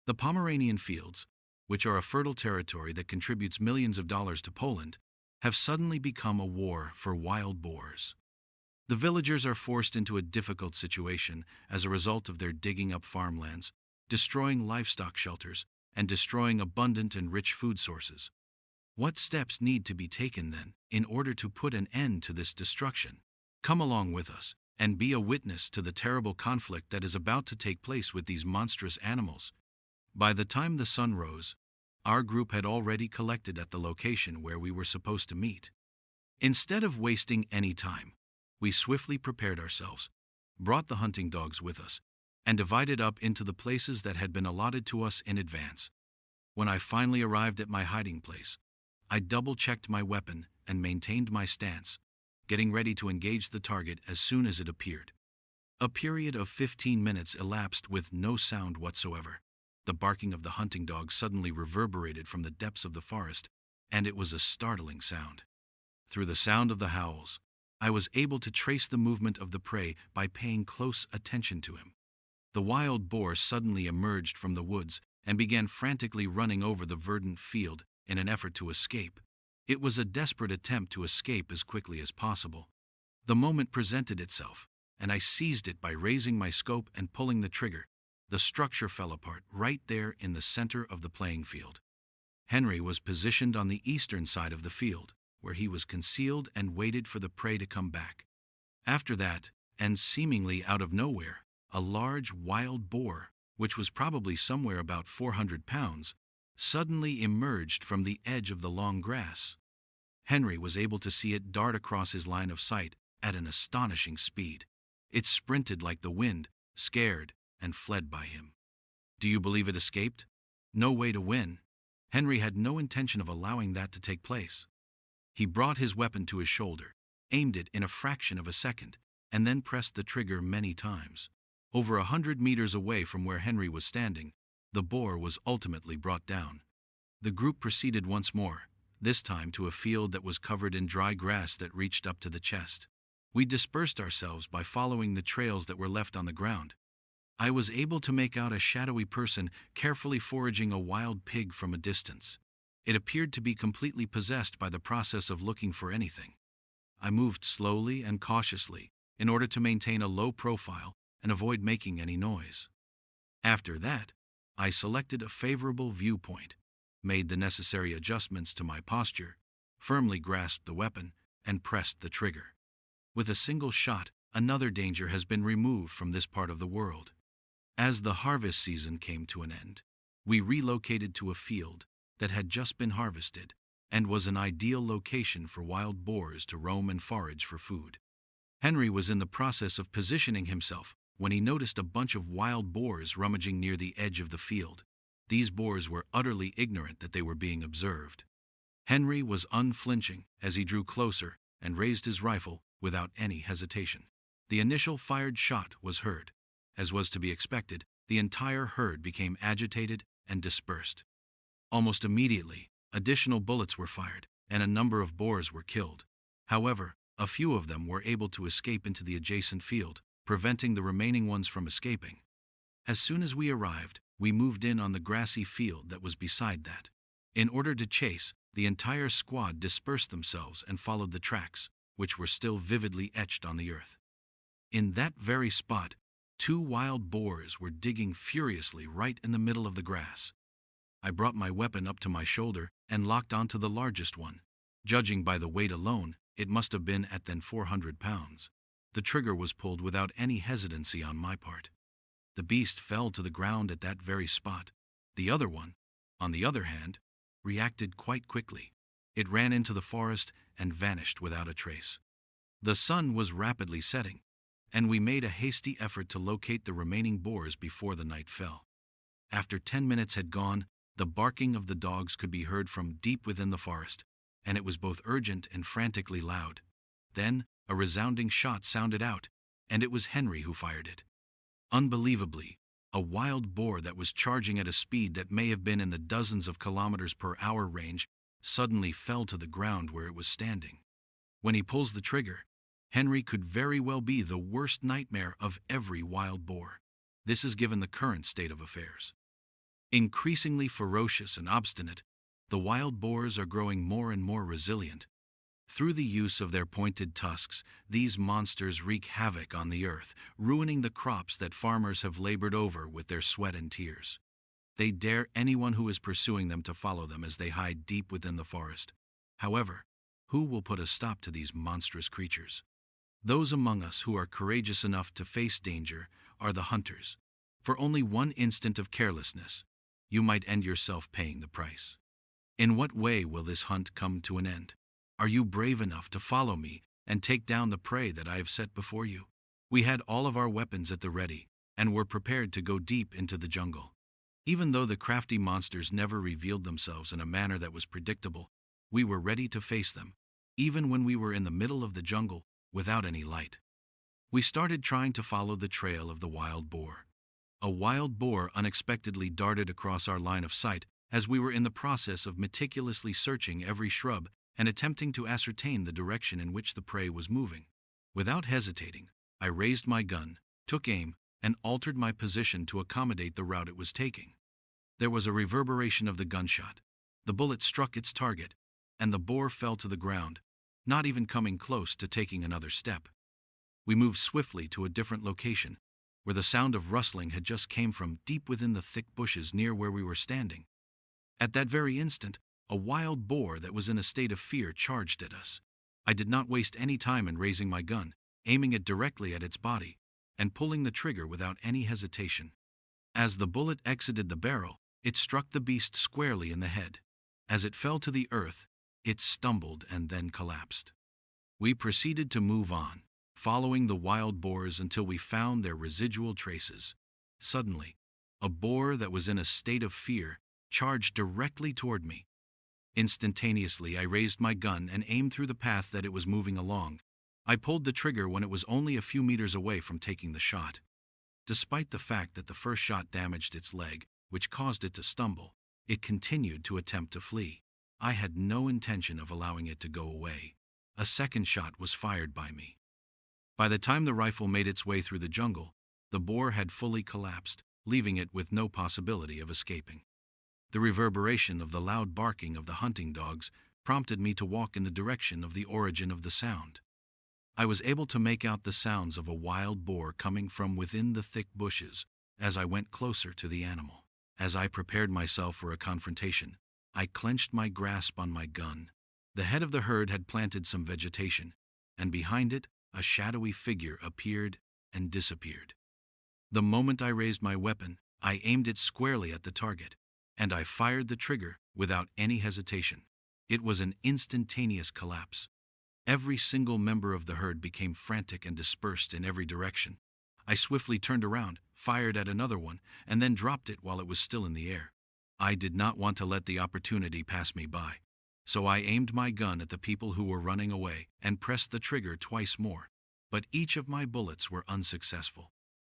The Pomeranian fields, which are a fertile territory that contributes millions of dollars to Poland, have suddenly become a war for wild boars. The villagers are forced into a difficult situation as a result of their digging up farmlands, destroying livestock shelters, and destroying abundant and rich food sources. What steps need to be taken then, in order to put an end to this destruction? Come along with us, and be a witness to the terrible conflict that is about to take place with these monstrous animals. By the time the sun rose, our group had already collected at the location where we were supposed to meet. Instead of wasting any time, we swiftly prepared ourselves, brought the hunting dogs with us, and divided up into the places that had been allotted to us in advance. When I finally arrived at my hiding place, I double-checked my weapon and maintained my stance, getting ready to engage the target as soon as it appeared. A period of 15 minutes elapsed with no sound whatsoever. The barking of the hunting dog suddenly reverberated from the depths of the forest, and it was a startling sound. Through the sound of the howls, I was able to trace the movement of the prey by paying close attention to him. The wild boar suddenly emerged from the woods and began frantically running over the verdant field in an effort to escape. It was a desperate attempt to escape as quickly as possible. The moment presented itself, and I seized it by raising my scope and pulling the trigger. The structure fell apart right there in the center of the playing field. Henry was positioned on the eastern side of the field, where he was concealed and waited for the prey to come back. After that, and seemingly out of nowhere, a large wild boar, which was probably somewhere about 400 pounds, suddenly emerged from the edge of the long grass. Henry was able to see it dart across his line of sight at an astonishing speed. It sprinted like the wind, scared, and fled by him. Do you believe it escaped? No way to win. Henry had no intention of allowing that to take place. He brought his weapon to his shoulder, aimed it in a fraction of a second, and then pressed the trigger many times. Over 100 meters away from where Henry was standing, the boar was ultimately brought down. The group proceeded once more, this time to a field that was covered in dry grass that reached up to the chest. We dispersed ourselves by following the trails that were left on the ground. I was able to make out a shadowy person carefully foraging a wild pig from a distance. It appeared to be completely possessed by the process of looking for anything. I moved slowly and cautiously in order to maintain a low profile and avoid making any noise. After that, I selected a favorable viewpoint, made the necessary adjustments to my posture, firmly grasped the weapon, and pressed the trigger. With a single shot, another danger has been removed from this part of the world. As the harvest season came to an end, we relocated to a field that had just been harvested and was an ideal location for wild boars to roam and forage for food. Henry was in the process of positioning himself when he noticed a bunch of wild boars rummaging near the edge of the field. These boars were utterly ignorant that they were being observed. Henry was unflinching as he drew closer and raised his rifle without any hesitation. The initial fired shot was heard. As was to be expected, the entire herd became agitated and dispersed. Almost immediately, additional bullets were fired, and a number of boars were killed. However, a few of them were able to escape into the adjacent field, preventing the remaining ones from escaping. As soon as we arrived, we moved in on the grassy field that was beside that. In order to chase, the entire squad dispersed themselves and followed the tracks, which were still vividly etched on the earth. In that very spot, 2 wild boars were digging furiously right in the middle of the grass. I brought my weapon up to my shoulder and locked onto the largest one. Judging by the weight alone, it must have been at then 400 pounds. The trigger was pulled without any hesitancy on my part. The beast fell to the ground at that very spot. The other one, on the other hand, reacted quite quickly. It ran into the forest and vanished without a trace. The sun was rapidly setting, and we made a hasty effort to locate the remaining boars before the night fell. After 10 minutes had gone, the barking of the dogs could be heard from deep within the forest, and it was both urgent and frantically loud. Then, a resounding shot sounded out, and it was Henry who fired it. Unbelievably, a wild boar that was charging at a speed that may have been in the dozens of kilometers per hour range suddenly fell to the ground where it was standing. When he pulls the trigger, Henry could very well be the worst nightmare of every wild boar. This is given the current state of affairs. Increasingly ferocious and obstinate, the wild boars are growing more and more resilient. Through the use of their pointed tusks, these monsters wreak havoc on the earth, ruining the crops that farmers have labored over with their sweat and tears. They dare anyone who is pursuing them to follow them as they hide deep within the forest. However, who will put a stop to these monstrous creatures? Those among us who are courageous enough to face danger are the hunters. For only one instant of carelessness, you might end yourself paying the price. In what way will this hunt come to an end? Are you brave enough to follow me and take down the prey that I have set before you? We had all of our weapons at the ready and were prepared to go deep into the jungle. Even though the crafty monsters never revealed themselves in a manner that was predictable, we were ready to face them, even when we were in the middle of the jungle without any light. We started trying to follow the trail of the wild boar. A wild boar unexpectedly darted across our line of sight as we were in the process of meticulously searching every shrub and attempting to ascertain the direction in which the prey was moving. Without hesitating, I raised my gun, took aim, and altered my position to accommodate the route it was taking. There was a reverberation of the gunshot. The bullet struck its target, and the boar fell to the ground, not even coming close to taking another step. We moved swiftly to a different location, where the sound of rustling had just came from deep within the thick bushes near where we were standing. At that very instant, a wild boar that was in a state of fear charged at us. I did not waste any time in raising my gun, aiming it directly at its body, and pulling the trigger without any hesitation. As the bullet exited the barrel, it struck the beast squarely in the head. As it fell to the earth, it stumbled and then collapsed. We proceeded to move on, following the wild boars until we found their residual traces. Suddenly, a boar that was in a state of fear charged directly toward me. Instantaneously, I raised my gun and aimed through the path that it was moving along. I pulled the trigger when it was only a few meters away from taking the shot. Despite the fact that the first shot damaged its leg, which caused it to stumble, it continued to attempt to flee. I had no intention of allowing it to go away. A second shot was fired by me. By the time the rifle made its way through the jungle, the boar had fully collapsed, leaving it with no possibility of escaping. The reverberation of the loud barking of the hunting dogs prompted me to walk in the direction of the origin of the sound. I was able to make out the sounds of a wild boar coming from within the thick bushes as I went closer to the animal. As I prepared myself for a confrontation, I clenched my grasp on my gun. The head of the herd had planted some vegetation, and behind it, a shadowy figure appeared and disappeared. The moment I raised my weapon, I aimed it squarely at the target, and I fired the trigger without any hesitation. It was an instantaneous collapse. Every single member of the herd became frantic and dispersed in every direction. I swiftly turned around, fired at another one, and then dropped it while it was still in the air. I did not want to let the opportunity pass me by, so I aimed my gun at the people who were running away and pressed the trigger twice more, but each of my bullets were unsuccessful.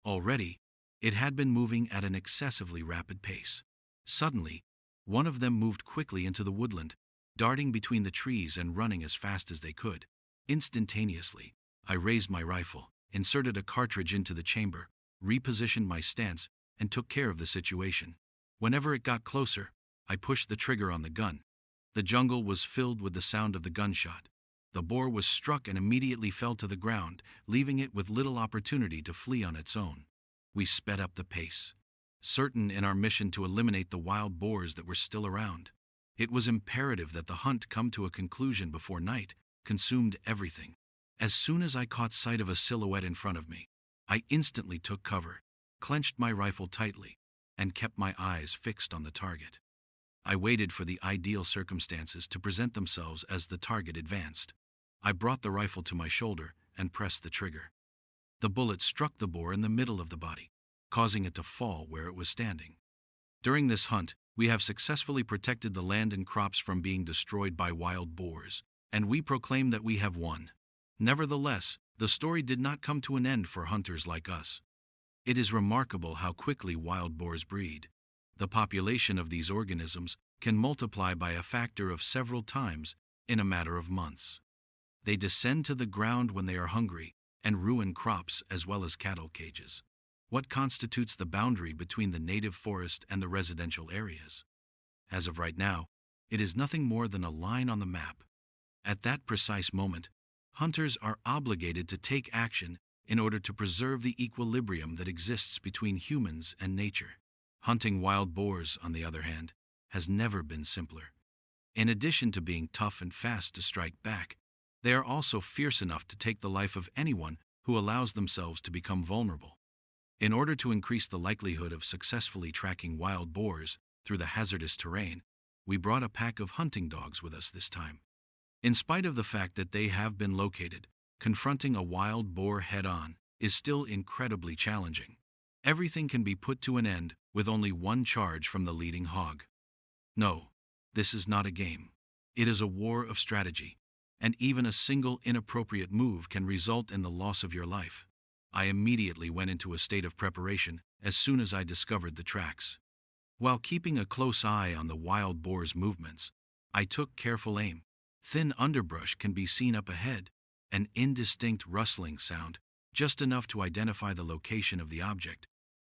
Already, it had been moving at an excessively rapid pace. Suddenly, one of them moved quickly into the woodland, darting between the trees and running as fast as they could. Instantaneously, I raised my rifle, inserted a cartridge into the chamber, repositioned my stance, and took care of the situation. Whenever it got closer, I pushed the trigger on the gun. The jungle was filled with the sound of the gunshot. The boar was struck and immediately fell to the ground, leaving it with little opportunity to flee on its own. We sped up the pace, certain in our mission to eliminate the wild boars that were still around. It was imperative that the hunt come to a conclusion before night consumed everything. As soon as I caught sight of a silhouette in front of me, I instantly took cover, clenched my rifle tightly, and kept my eyes fixed on the target. I waited for the ideal circumstances to present themselves as the target advanced. I brought the rifle to my shoulder and pressed the trigger. The bullet struck the boar in the middle of the body, causing it to fall where it was standing. During this hunt, we have successfully protected the land and crops from being destroyed by wild boars, and we proclaim that we have won. Nevertheless, the story did not come to an end for hunters like us. It is remarkable how quickly wild boars breed. The population of these organisms can multiply by a factor of several times in a matter of months. They descend to the ground when they are hungry and ruin crops as well as cattle cages. What constitutes the boundary between the native forest and the residential areas? As of right now, it is nothing more than a line on the map. At that precise moment, hunters are obligated to take action in order to preserve the equilibrium that exists between humans and nature. Hunting wild boars, on the other hand, has never been simpler. In addition to being tough and fast to strike back, they are also fierce enough to take the life of anyone who allows themselves to become vulnerable. In order to increase the likelihood of successfully tracking wild boars through the hazardous terrain, we brought a pack of hunting dogs with us this time. In spite of the fact that they have been located, confronting a wild boar head-on is still incredibly challenging. Everything can be put to an end with only one charge from the leading hog. No, this is not a game. It is a war of strategy, and even a single inappropriate move can result in the loss of your life. I immediately went into a state of preparation as soon as I discovered the tracks. While keeping a close eye on the wild boar's movements, I took careful aim. Thin underbrush can be seen up ahead, an indistinct rustling sound, just enough to identify the location of the object.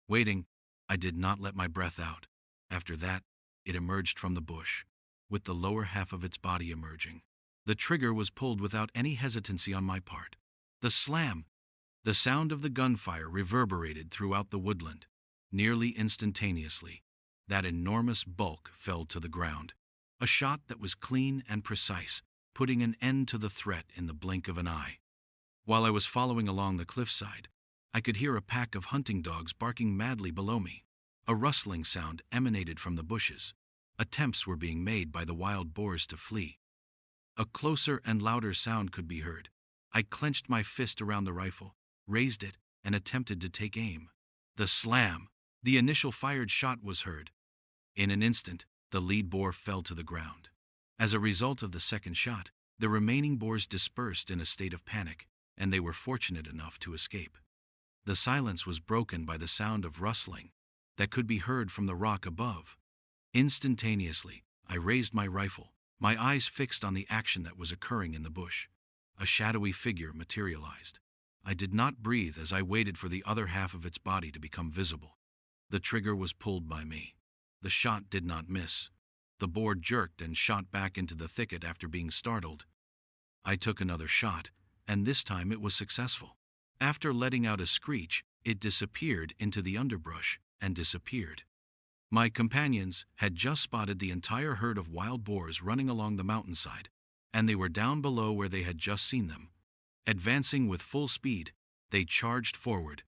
Waiting, I did not let my breath out. After that, it emerged from the bush, with the lower half of its body emerging. The trigger was pulled without any hesitancy on my part. The slam! The sound of the gunfire reverberated throughout the woodland. Nearly instantaneously, that enormous bulk fell to the ground. A shot that was clean and precise, putting an end to the threat in the blink of an eye. While I was following along the cliffside, I could hear a pack of hunting dogs barking madly below me. A rustling sound emanated from the bushes. Attempts were being made by the wild boars to flee. A closer and louder sound could be heard. I clenched my fist around the rifle, raised it, and attempted to take aim. The slam! The initial fired shot was heard. In an instant, the lead boar fell to the ground. As a result of the second shot, the remaining boars dispersed in a state of panic, and they were fortunate enough to escape. The silence was broken by the sound of rustling that could be heard from the rock above. Instantaneously, I raised my rifle, my eyes fixed on the action that was occurring in the bush. A shadowy figure materialized. I did not breathe as I waited for the other half of its body to become visible. The trigger was pulled by me. The shot did not miss. The boar jerked and shot back into the thicket after being startled. I took another shot, and this time it was successful. After letting out a screech, it disappeared into the underbrush and disappeared. My companions had just spotted the entire herd of wild boars running along the mountainside, and they were down below where they had just seen them. Advancing with full speed, they charged forward.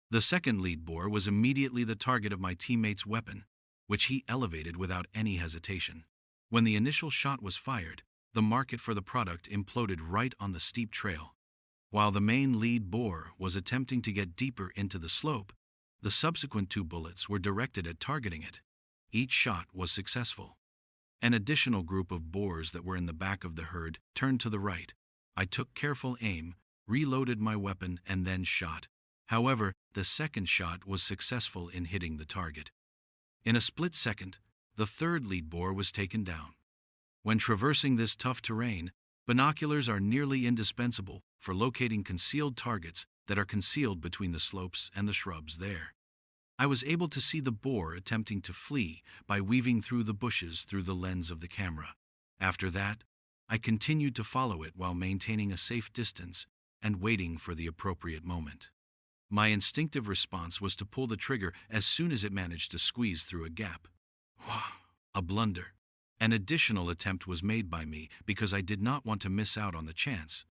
The second lead boar was immediately the target of my teammate's weapon, which he elevated without any hesitation. When the initial shot was fired, the market for the product imploded right on the steep trail. While the main lead boar was attempting to get deeper into the slope, the subsequent 2 bullets were directed at targeting it. Each shot was successful. An additional group of boars that were in the back of the herd turned to the right. I took careful aim, reloaded my weapon, and then shot. However, the second shot was successful in hitting the target. In a split second, the third lead boar was taken down. When traversing this tough terrain, binoculars are nearly indispensable for locating concealed targets that are concealed between the slopes and the shrubs there. I was able to see the boar attempting to flee by weaving through the bushes through the lens of the camera. After that, I continued to follow it while maintaining a safe distance and waiting for the appropriate moment. My instinctive response was to pull the trigger as soon as it managed to squeeze through a gap. A blunder. An additional attempt was made by me because I did not want to miss out on the chance.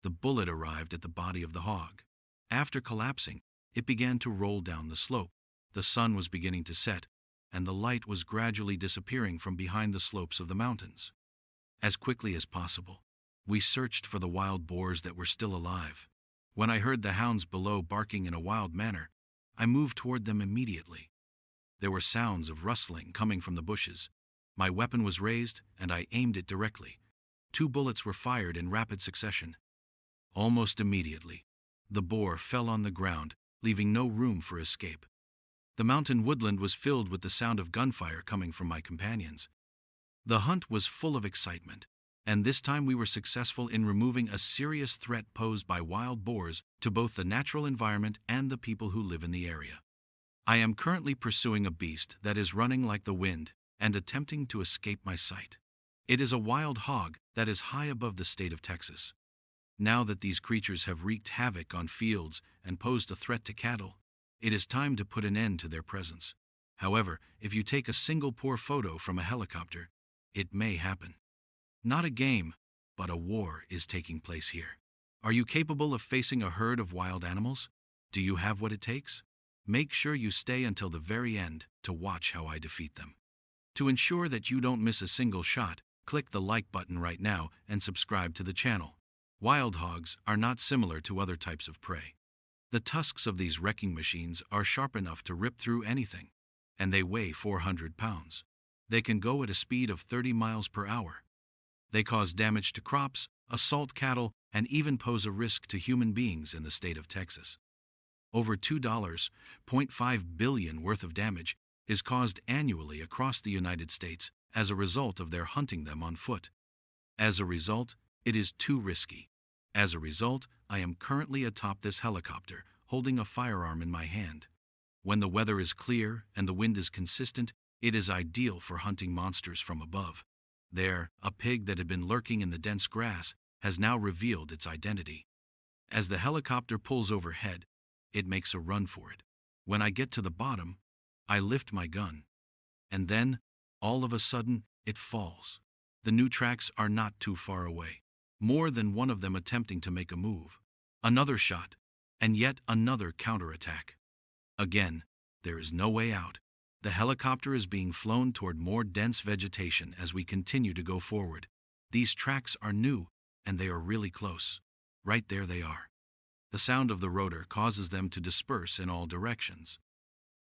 The bullet arrived at the body of the hog. After collapsing, it began to roll down the slope. The sun was beginning to set, and the light was gradually disappearing from behind the slopes of the mountains. As quickly as possible, we searched for the wild boars that were still alive. When I heard the hounds below barking in a wild manner, I moved toward them immediately. There were sounds of rustling coming from the bushes. My weapon was raised, and I aimed it directly. 2 bullets were fired in rapid succession. Almost immediately, the boar fell on the ground, leaving no room for escape. The mountain woodland was filled with the sound of gunfire coming from my companions. The hunt was full of excitement, And this time we were successful in removing a serious threat posed by wild boars to both the natural environment and the people who live in the area. I am currently pursuing a beast that is running like the wind and attempting to escape my sight. It is a wild hog that is high above the state of Texas. Now that these creatures have wreaked havoc on fields and posed a threat to cattle, it is time to put an end to their presence. However, if you take a single poor photo from a helicopter, it may happen. Not a game, but a war is taking place here. Are you capable of facing a herd of wild animals? Do you have what it takes? Make sure you stay until the very end to watch how I defeat them. To ensure that you don't miss a single shot, click the like button right now and subscribe to the channel. Wild hogs are not similar to other types of prey. The tusks of these wrecking machines are sharp enough to rip through anything, and they weigh 400 pounds. They can go at a speed of 30 miles per hour. They cause damage to crops, assault cattle, and even pose a risk to human beings in the state of Texas. Over $2.5 billion worth of damage is caused annually across the United States as a result of their hunting them on foot. As a result, it is too risky. As a result, I am currently atop this helicopter, holding a firearm in my hand. When the weather is clear and the wind is consistent, it is ideal for hunting monsters from above. There, a pig that had been lurking in the dense grass has now revealed its identity. As the helicopter pulls overhead, it makes a run for it. When I get to the bottom, I lift my gun. And then, all of a sudden, it falls. The new tracks are not too far away. More than one of them attempting to make a move. Another shot, and yet another counterattack. Again, there is no way out. The helicopter is being flown toward more dense vegetation as we continue to go forward. These tracks are new, and they are really close. Right there they are. The sound of the rotor causes them to disperse in all directions.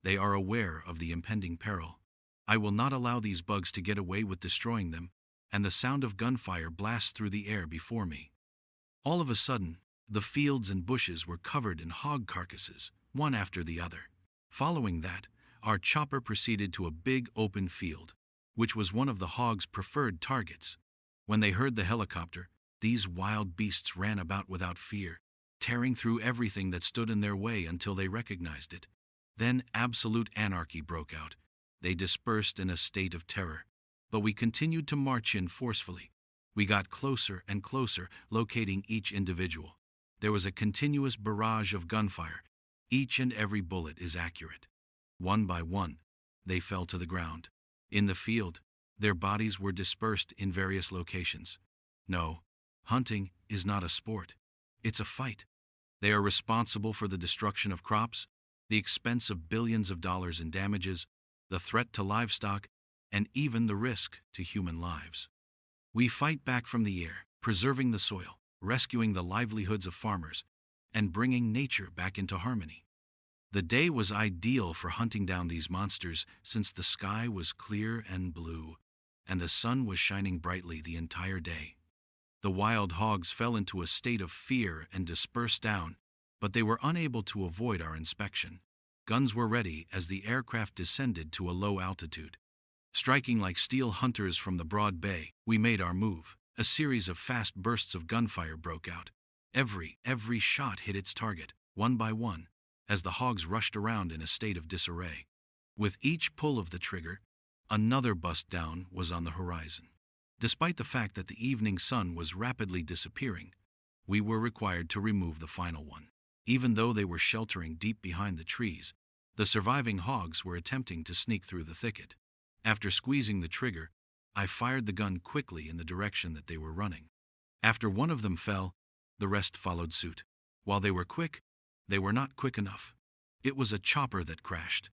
They are aware of the impending peril. I will not allow these bugs to get away with destroying them, and the sound of gunfire blasts through the air before me. All of a sudden, the fields and bushes were covered in hog carcasses, one after the other. Following that, our chopper proceeded to a big open field, which was one of the hog's preferred targets. When they heard the helicopter, these wild beasts ran about without fear, tearing through everything that stood in their way until they recognized it. Then absolute anarchy broke out. They dispersed in a state of terror. But we continued to march in forcefully. We got closer and closer, locating each individual. There was a continuous barrage of gunfire. Each and every bullet is accurate. One by one, they fell to the ground. In the field, their bodies were dispersed in various locations. No, hunting is not a sport. It's a fight. They are responsible for the destruction of crops, the expense of billions of dollars in damages, the threat to livestock, and even the risk to human lives. We fight back from the air, preserving the soil, rescuing the livelihoods of farmers, and bringing nature back into harmony. The day was ideal for hunting down these monsters since the sky was clear and blue, and the sun was shining brightly the entire day. The wild hogs fell into a state of fear and dispersed down, but they were unable to avoid our inspection. Guns were ready as the aircraft descended to a low altitude. Striking like steel hunters from the broad bay, we made our move. A series of fast bursts of gunfire broke out. Every shot hit its target, one by one, as the hogs rushed around in a state of disarray. With each pull of the trigger, another bust down was on the horizon. Despite the fact that the evening sun was rapidly disappearing, we were required to remove the final one. Even though they were sheltering deep behind the trees, the surviving hogs were attempting to sneak through the thicket. After squeezing the trigger, I fired the gun quickly in the direction that they were running. After one of them fell, the rest followed suit. While they were quick, they were not quick enough. It was a chopper that crashed,